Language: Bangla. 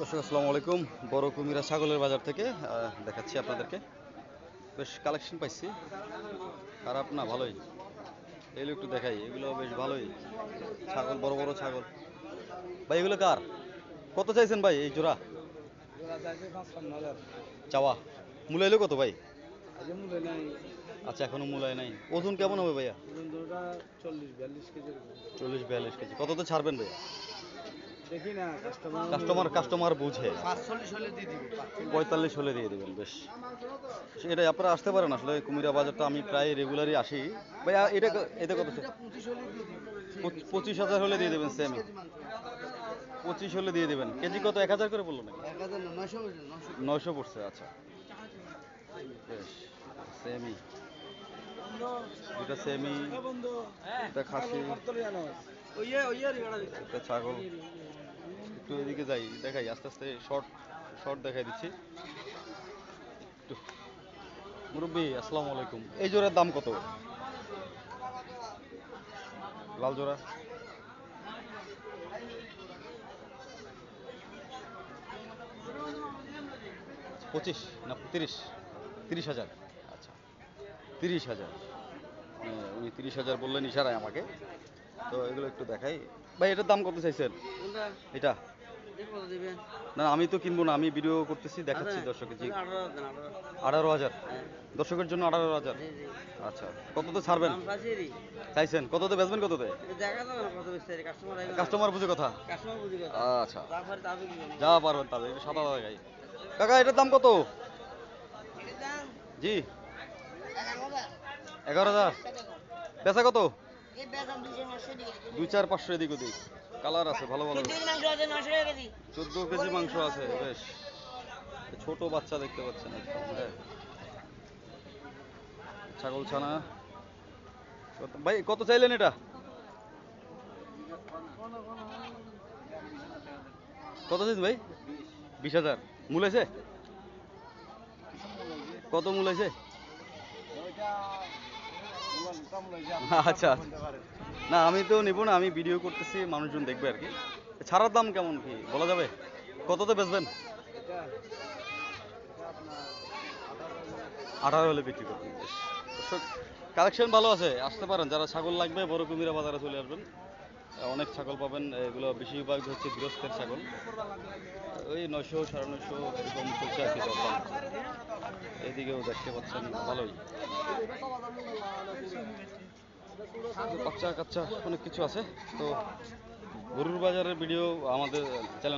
দর্শক আসসালামু আলাইকুম। বড় কুমিরা ছাগলের বাজার থেকে দেখাচ্ছি আপনাদেরকে। বেশ কালেকশন পাইছি, খারাপ না, ভালোই। এগুলো একটু দেখাই, এগুলো বেশ ভালোই ছাগল, বড় বড় ছাগল। ভাই এগুলো কার? কত চাইছেন ভাই এই জোড়া? চাওয়া মূল্য এলো কত ভাই? আচ্ছা, এখনো মূল্যায় নাই। ওজন কেমন হবে ভাইয়া? 40-42 কেজি। কত তো ছাড়বেন ভাইয়া? কাস্টমার বুঝে 45 হলে দিয়ে দিবেন। বেশ, এটা আপনারা আসতে পারেন। আসলে কুমিরা বাজারটা আমি প্রায় রেগুলারই আসি ভাইয়া। এটা কত? 25,000 হলে দিয়ে দেবেন। সেমি 25 হলে দিয়ে দেবেন। কেজি কত? 1,000 করে বললো নাকি? 900 পড়ছে। আচ্ছা, বেশ। সেমি, দুটা সেমি, একটা খাসি, একটা ছাগল। একটু এদিকে যাই, দেখাই আস্তে আস্তে। শর্ট শর্ট দেখাই দিচ্ছি একটু। মুরব্বী আসসালামু আলাইকুম। এই জোড়ার দাম কত? লাল জোড়া 25 না 30? 30,000। আচ্ছা, 30,000। উনি 30,000 বললেন ইশারায় আমাকে। তো এগুলো একটু দেখাই ভাই। এটার দাম কত চাইছেন? এটা না, আমি তো কিনবো না, আমি ভিডিও করতেছি, দেখাচ্ছি দর্শকের। জি, 18,000। দর্শকের জন্য 18,000। আচ্ছা, কত তো ছাড়বেন চাইছেন? কততে বেচবেন? কততে? কাস্টমার বুঝে কথা। আচ্ছা, যা পারবেন তাহলে। এটা 7,000 টাকাই। কাকা এটার দাম কত? জি, 11,000। বেচা কত? 2-4-500 এদিক ওদিক। কালার আছে ভালো ভালো। 14 কেজি মাংস আছে। বেশ, ছোট বাচ্চা দেখতে পাচ্ছেন একদম। হ্যাঁ, ছাগল ছানা। ভাই কত চাইলেন এটা? কত চাইছেন ভাই? 20,000। মূল আছে? কত মূল আছে? আচ্ছা, না আমি তো নিব না, আমি ভিডিও করতেছি, মানুষজন দেখবে আর কি। ছাড়ার দাম কেমন কি বলা যাবে? কততে বেচবেন? 18 হলে বিক্রি করবেন। বেশ, দর্শক কালেকশন ভালো আছে, আসতে পারেন। যারা ছাগল লাগবে বড় কুমিরা বাজারে চলে আসবেন। অনেক ছাগল পাবেন। এগুলো বেশিরভাগ হচ্ছে গৃহস্থের ছাগল। ওই 900 950 এরকম চলছে আর কি দরদাম। এইদিকেও দেখতে পাচ্ছেন ভালোই বাচ্চা কাচ্চা অনেক কিছু আছে। তো গরুর বাজারের ভিডিও আমাদের চ্যানেল